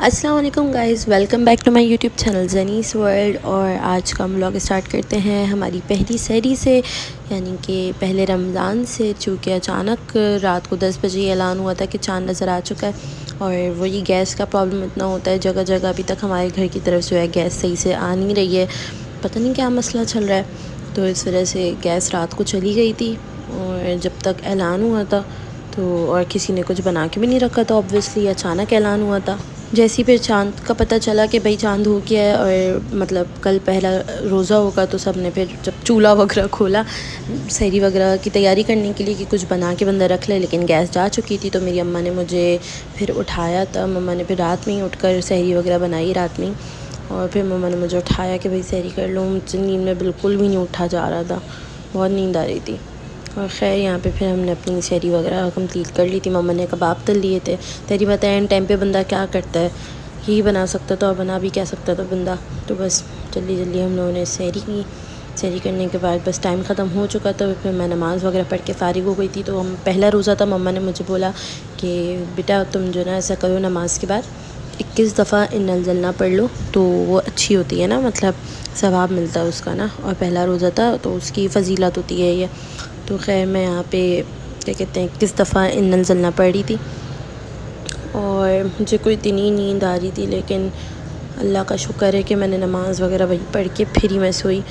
السلام علیکم guys, welcome back to my YouTube channel زنیس ورلڈ۔ اور آج کا ہم لوگ اسٹارٹ کرتے ہیں ہماری پہلی سحری سے، یعنی کہ پہلے رمضان سے، چونکہ اچانک رات کو 10 بجے اعلان ہوا تھا کہ چاند نظر آ چکا ہے۔ اور وہی گیس کا پرابلم اتنا ہوتا ہے جگہ جگہ، ابھی تک ہمارے گھر کی طرف جو ہے گیس صحیح سے آ نہیں رہی ہے، پتہ نہیں کیا مسئلہ چل رہا ہے۔ تو اس وجہ سے گیس رات کو چلی گئی تھی، اور جب تک اعلان ہوا تھا تو اور کسی نے کچھ بنا کے بھی نہیں رکھا تھا، اوبویسلی اچانک اعلان ہوا تھا۔ جیسے پھر چاند کا پتہ چلا کہ بھئی چاند ہو گیا ہے، اور مطلب کل پہلا روزہ ہوگا، تو سب نے پھر جب چولہا وغیرہ کھولا سحری وغیرہ کی تیاری کرنے کے لیے کہ کچھ بنا کے بندہ رکھ لے، لیکن گیس جا چکی تھی۔ تو میری اماں نے مجھے پھر اٹھایا تھا، مما نے پھر رات میں ہی اٹھ کر سحری وغیرہ بنائی رات میں، اور پھر مما نے مجھے اٹھایا کہ بھئی سحری کر لو۔ مجھ سے نیند میں بالکل بھی نہیں اٹھا جا رہا تھا، بہت نیند آ رہی تھی۔ اور خیر یہاں پہ پھر ہم نے اپنی سحری وغیرہ کمپلیٹ کر لی تھی۔ مما نے کباب تل لیے تھے، تیری بات ہے، ٹائم پہ بندہ کیا کرتا ہے، یہی بنا سکتا تھا اور بنا بھی کیا سکتا تھا بندہ۔ تو بس جلدی جلدی ہم لوگوں نے سحری کی۔ سحری کرنے کے بعد بس ٹائم ختم ہو چکا تھا، پھر میں نماز وغیرہ پڑھ کے فارغ ہو گئی تھی۔ تو ہم پہلا روزہ تھا، مما نے مجھے بولا کہ بیٹا تم جو نا ایسا کرو، نماز کے بعد 21 دفعہ ان الجلنا پڑھ لو، تو وہ اچھی ہوتی ہے نا، مطلب ثواب ملتا ہے اس کا نا، اور پہلا روزہ تھا تو اس کی فضیلت ہوتی ہے یہ۔ تو خیر میں یہاں پہ کیا کہتے ہیں 21 دفعہ ان الجلنا پڑھ رہی تھی، اور مجھے کوئی اتنی نیند آ رہی تھی، لیکن اللہ کا شکر ہے کہ میں نے نماز وغیرہ وہی پڑھ کے پھر ہی میں سوئی۔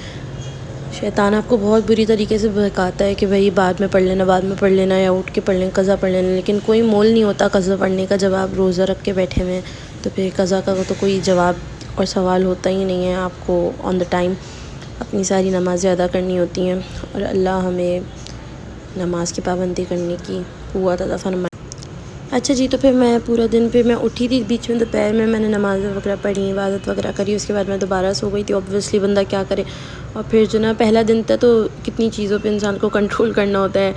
شیطان آپ کو بہت بری طریقے سے بہکاتا ہے کہ بھئی بعد میں پڑھ لینا، بعد میں پڑھ لینا، یا اٹھ کے پڑھ لیں، قضا پڑھ لینا، لیکن کوئی مول نہیں ہوتا قضا پڑھنے کا جب آپ روزہ رکھ کے بیٹھے ہوئے ہیں۔ تو پھر قضا کا تو کوئی جواب اور سوال ہوتا ہی نہیں ہے، آپ کو آن دا ٹائم اپنی ساری نمازیں ادا کرنی ہوتی ہیں، اور اللہ ہمیں نماز کی پابندی کرنے کی قوت عطا فرمائے۔ اچھا جی، تو پھر میں پورا دن پھر میں اٹھی تھی بیچ میں، دوپہر میں نے نماز وغیرہ پڑھی، عبادت وغیرہ کری، اس کے بعد میں دوبارہ سو گئی تھی، اوبویسلی بندہ کیا کرے۔ اور پھر جو نا پہلا دن تھا تو کتنی چیزوں پہ انسان کو کنٹرول کرنا ہوتا ہے،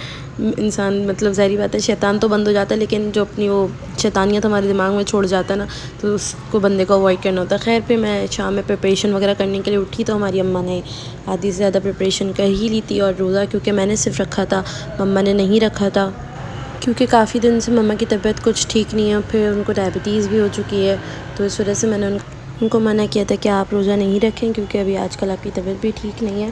انسان مطلب ظاہری بات ہے شیطان تو بند ہو جاتا ہے، لیکن جو اپنی وہ شیطانیت ہمارے دماغ میں چھوڑ جاتا ہے نا، تو اس کو بندے کو اوائڈ کرنا ہوتا ہے۔ خیر پھر میں شام میں پریپریشن وغیرہ کرنے کے لیے اٹھی، تو ہماری اماں نے آدھی سے زیادہ پریپریشن کر ہی لی تھی، اور روزہ کیونکہ میں نے صرف رکھا تھا، مما نے نہیں رکھا تھا، کیونکہ کافی دن سے مما کی طبیعت کچھ ٹھیک نہیں ہے، پھر ان کو ڈائبٹیز بھی ہو چکی ہے، تو اس وجہ سے میں نے ان کو منع کیا تھا کہ آپ روزہ نہیں رکھیں، کیونکہ ابھی آج کل آپ کی طبیعت بھی ٹھیک نہیں ہے۔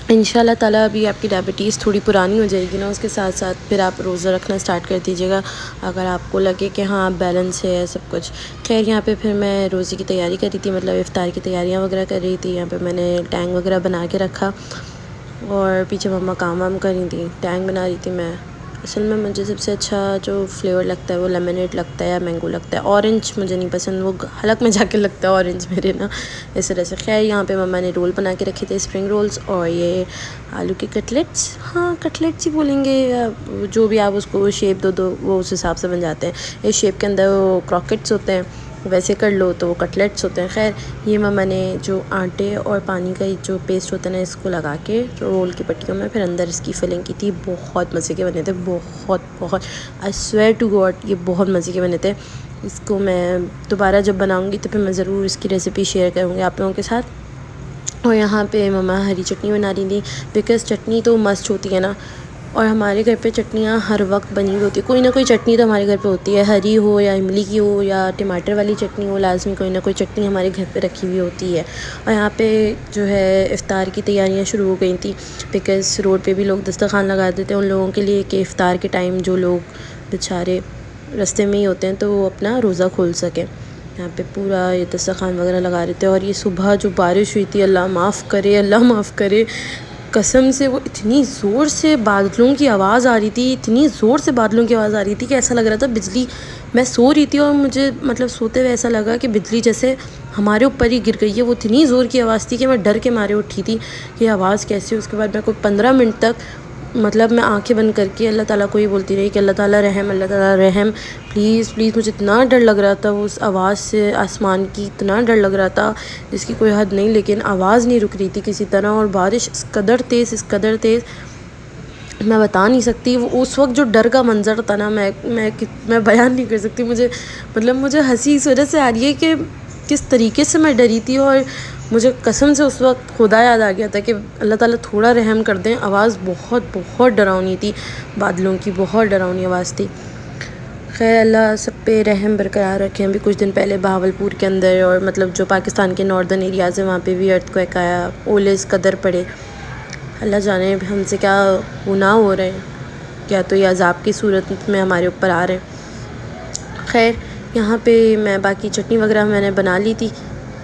انشاء اللہ تعالیٰ ابھی آپ کی ڈائبٹیز تھوڑی پرانی ہو جائے گی نا، اس کے ساتھ ساتھ پھر آپ روزہ رکھنا اسٹارٹ کر دیجیے گا، اگر آپ کو لگے کہ ہاں بیلنس ہے سب کچھ۔ خیر یہاں پہ پھر میں روزے کی تیاری کر رہی تھی، مطلب افطار کی تیاریاں وغیرہ کر رہی تھی۔ یہاں پہ میں نے ٹینگ وغیرہ بنا کے رکھا، اور پیچھے مما کام وام کر رہی تھی، ٹینگ بنا رہی تھی میں۔ اصل میں مجھے سب سے اچھا جو فلیور لگتا ہے وہ لیمنیٹ لگتا ہے یا مینگو لگتا ہے، اورنج مجھے نہیں پسند، وہ حلق میں جا کے لگتا ہے اورنج میرے نا، اس طرح سے۔ خیر یہاں پہ مما نے رول بنا کے رکھے تھے، اسپرنگ رولز، اور یہ آلو کے کٹلیٹس، ہاں کٹلیٹس ہی بولیں گے، یا جو بھی آپ اس کو شیپ دو وہ اس حساب سے بن جاتے ہیں۔ اس شیپ کے اندر وہ کراکٹس ہوتے ہیں، ویسے کر لو تو وہ کٹلیٹس ہوتے ہیں۔ خیر یہ مما نے جو آٹے اور پانی کا جو پیسٹ ہوتا ہے نا، اس کو لگا کے رول کی پٹیوں میں پھر اندر اس کی فلنگ کی تھی، بہت مزے کے بنے تھے، بہت آئی سویئر ٹو گاڈ یہ بہت مزے کے بنے تھے۔ اس کو میں دوبارہ جب بناؤں گی تو پھر میں ضرور اس کی ریسیپی شیئر کروں گی آپ لوگوں کے ساتھ۔ اور یہاں پہ مما ہری چٹنی بنا رہی تھی، بیکاز چٹنی تو مسٹ ہوتی ہے نا، اور ہمارے گھر پہ چٹنیاں ہر وقت بنی ہوئی ہوتی ہے، کوئی نہ کوئی چٹنی تو ہمارے گھر پہ ہوتی ہے، ہری ہو یا املی کی ہو یا ٹماٹر والی چٹنی ہو، لازمی کوئی نہ کوئی چٹنی ہمارے گھر پہ رکھی ہوئی ہوتی ہے۔ اور یہاں پہ جو ہے افطار کی تیاریاں شروع ہو گئی تھیں، بیکاز روڈ پہ بھی لوگ دسترخوان لگا دیتے ہیں ان لوگوں کے لیے کہ افطار کے ٹائم جو لوگ بیچارے رستے میں ہی ہوتے ہیں تو وہ اپنا روزہ کھول سکیں۔ یہاں پہ پورا یہ دسترخوان وغیرہ لگا رہے تھے، اور یہ صبح جو بارش ہوئی تھی، اللہ معاف کرے، اللہ معاف کرے، قسم سے وہ اتنی زور سے بادلوں کی آواز آ رہی تھی، اتنی زور سے بادلوں کی آواز آ رہی تھی کہ ایسا لگ رہا تھا بجلی، میں سو رہی تھی اور مجھے مطلب سوتے ہوئے ایسا لگا کہ بجلی جیسے ہمارے اوپر ہی گر گئی ہے، وہ اتنی زور کی آواز تھی کہ میں ڈر کے مارے اٹھی تھی کہ آواز کیسی۔ اس کے بعد میں کوئی 15 منٹ تک مطلب میں آنکھیں بند کر کے اللہ تعالیٰ کو یہ بولتی رہی کہ اللہ تعالیٰ رحم، اللہ تعالیٰ رحم، پلیز پلیز۔ مجھے اتنا ڈر لگ رہا تھا اس آواز سے، آسمان کی اتنا ڈر لگ رہا تھا جس کی کوئی حد نہیں، لیکن آواز نہیں رک رہی تھی کسی طرح، اور بارش اس قدر تیز میں بتا نہیں سکتی۔ وہ اس وقت جو ڈر کا منظر تھا نا، میں بیان نہیں کر سکتی، مجھے ہنسی اس وجہ سے آ رہی ہے کہ کس طریقے سے میں ڈری تھی، اور مجھے قسم سے اس وقت خدا یاد آ گیا تھا کہ اللہ تعالیٰ تھوڑا رحم کر دیں۔ آواز بہت ڈراؤنی تھی، بادلوں کی بہت ڈراؤنی آواز تھی۔ خیر اللہ سب پہ رحم برقرار رکھیں. ابھی کچھ دن پہلے بہاولپور کے اندر اور مطلب جو پاکستان کے ناردرن ایریاز ہیں وہاں پہ بھی ارتھ کویک آیا, اولے اس قدر پڑے. اللہ جانے ہم سے کیا گناہ ہو رہے ہیں, کیا تو یہ عذاب کی صورت میں ہمارے اوپر آ رہے ہیں. خیر یہاں پہ میں باقی چٹنی وغیرہ میں نے بنا لی تھی.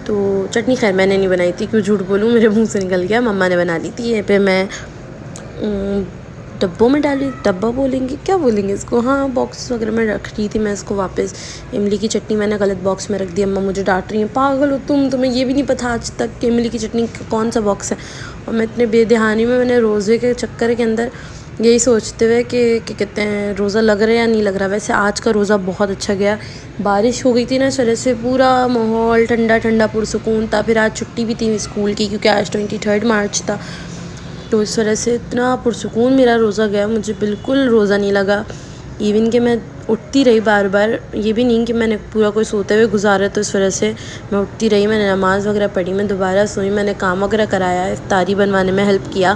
تو چٹنی خیر میں نے نہیں بنائی تھی, کیوں جھوٹ بولوں, میرے منہ سے نکل گیا, مما نے بنا لی تھی. یہ پہ میں ڈبوں میں ڈالی, ڈبہ بولیں گے کیا بولیں گے اس کو, ہاں باکس وغیرہ میں رکھ رہی تھی میں اس کو واپس. املی کی چٹنی میں نے غلط باکس میں رکھ دی. اماں مجھے ڈانٹ رہی ہیں, پاگل ہو تمہیں یہ بھی نہیں پتہ آج تک کہ املی کی چٹنی کون سا باکس ہے. اور میں اتنے بے دہانی میں نے روزے کے چکر کے اندر یہی سوچتے ہوئے کہ کہتے ہیں روزہ لگ رہا ہے یا نہیں لگ رہا. ویسے آج کا روزہ بہت اچھا گیا, بارش ہو گئی تھی نا اس وجہ سے پورا ماحول ٹھنڈا ٹھنڈا پرسکون تھا. پھر آج چھٹی بھی تھی اسکول کی کیونکہ آج 23 مارچ تھا, تو اس وجہ سے اتنا پرسکون میرا روزہ گیا, مجھے بالکل روزہ نہیں لگا. ایون کہ میں اٹھتی رہی بار بار, یہ بھی نہیں کہ میں نے پورا کوئی سوتے ہوئے گزارا, تو اس وجہ سے میں اٹھتی رہی, میں نے نماز وغیرہ پڑھی, میں دوبارہ سوئی, میں نے کام وغیرہ کرایا, افطاری بنوانے میں ہیلپ کیا,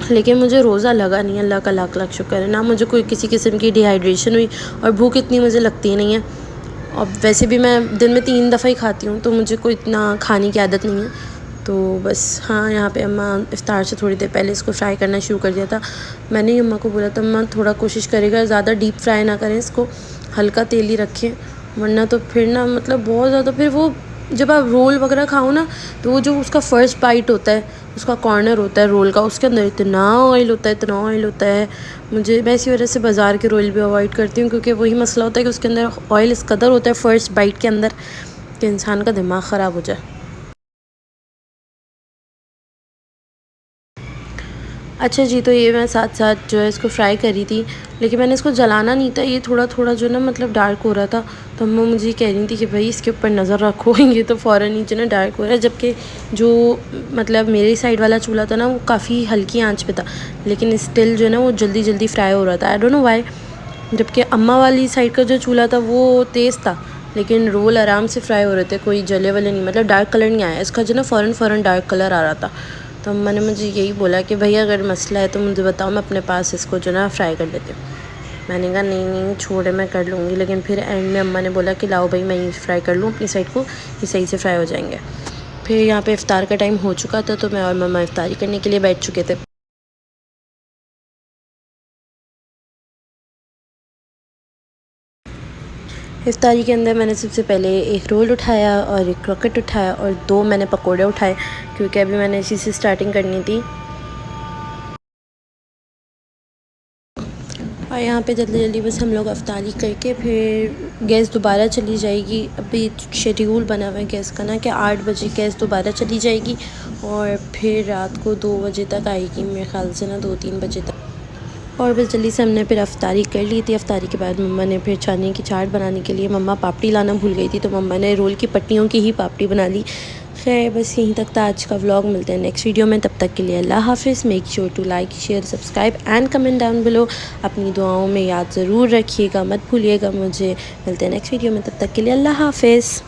لیکن مجھے روزہ لگا نہیں. اللہ کا لاکھ لاکھ شکر ہے. نہ مجھے کوئی کسی قسم کی ڈی ہائیڈریشن ہوئی, اور بھوک اتنی مجھے لگتی نہیں ہے. اور ویسے بھی میں دن میں 3 دفعہ ہی کھاتی ہوں, تو مجھے کوئی اتنا کھانے کی عادت نہیں ہے. تو بس ہاں یہاں پہ اماں افطار سے تھوڑی دیر پہلے اس کو فرائی کرنا شروع کر دیا تھا. میں نے اماں کو بولا تھا اماں تھوڑا کوشش کرے گا زیادہ ڈیپ فرائی نہ کریں اس کو, ہلکا تیل ہی رکھیں, ورنہ تو پھر نا مطلب بہت زیادہ پھر وہ جب آپ رول وغیرہ کھاؤ نا, تو وہ جو اس کا فرسٹ بائٹ ہوتا ہے, اس کا کارنر ہوتا ہے رول کا, اس کے اندر اتنا آئل ہوتا ہے, اتنا آئل ہوتا ہے. میں اسی وجہ سے بازار کے رول بھی اوائڈ کرتی ہوں, کیونکہ وہی مسئلہ ہوتا ہے کہ اس کے اندر آئل اس قدر ہوتا ہے فرسٹ بائٹ کے اندر کہ انسان کا دماغ خراب ہو جائے. اچھا جی, تو یہ میں ساتھ ساتھ جو ہے اس کو فرائی کری تھی, لیکن میں نے اس کو جلانا نہیں تھا. یہ تھوڑا تھوڑا جو نا مطلب ڈارک ہو رہا تھا, تو اماں مجھے کہہ رہی تھی کہ بھائی اس کے اوپر نظر رکھو, یہ تو فوراً نیچے نا ڈارک ہو رہا ہے. جبکہ جو مطلب میری سائڈ والا چولہا تھا نا وہ کافی ہلکی آنچ پہ تھا, لیکن اسٹل جو ہے نا وہ جلدی جلدی فرائی ہو رہا تھا. I don't know why. جبکہ اماں والی سائڈ کا جو چولہا تھا وہ تیز تھا, لیکن رول آرام سے فرائی ہو رہے تھے, کوئی جلے والے نہیں, مطلب ڈارک کلر نہیں آیا اس کا, جو نا فوراً ڈارک کلر آ رہا تھا. تو اماں نے مجھے یہی بولا کہ بھئی اگر مسئلہ ہے تو مجھے بتاؤ, میں اپنے پاس اس کو جو نا فرائی کر لیتی ہوں. میں نے کہا نہیں چھوڑے میں کر لوں گی, لیکن پھر اینڈ میں اماں نے بولا کہ لاؤ بھائی میں یہ فرائی کر لوں اپنی سائڈ کو, یہ صحیح سے فرائی ہو جائیں گے. پھر یہاں پہ افطار کا ٹائم ہو چکا تھا, تو میں اور مما افطاری کرنے کے لیے بیٹھ چکے تھے. افطاری کے اندر میں نے سب سے پہلے ایک رول اٹھایا اور ایک کراکٹ اٹھایا, اور 2 میں نے پکوڑے اٹھائے, کیونکہ ابھی میں نے اسی سے سٹارٹنگ کرنی تھی. اور یہاں پہ جلدی جلدی بس ہم لوگ افطاری کر کے پھر گیس دوبارہ چلی جائے گی. ابھی شیڈیول بنا ہوا ہے گیس کا نا کہ 8 بجے گیس دوبارہ چلی جائے گی, اور پھر رات کو 2 بجے تک آئے گی میرے خیال سے نا, 2-3 بجے تک. اور بس جلدی سے ہم نے پھر افطاری کر لی تھی. افطاری کے بعد مما نے پھر چانے کی چاٹ بنانے کے لیے, مما پاپڑی لانا بھول گئی تھی, تو مما نے رول کی پٹیوں کی ہی پاپڑی بنا لی. خیر بس یہیں تک تھا آج کا ولاگ. ملتے ہیں نیکسٹ ویڈیو میں, تب تک کے لیے اللہ حافظ. Make sure to like share subscribe and comment down below. اپنی دعاؤں میں یاد ضرور رکھیے گا, مت بھولیے گا مجھے. ملتے ہیں نیکسٹ ویڈیو میں, تب تک کے لیے اللہ حافظ.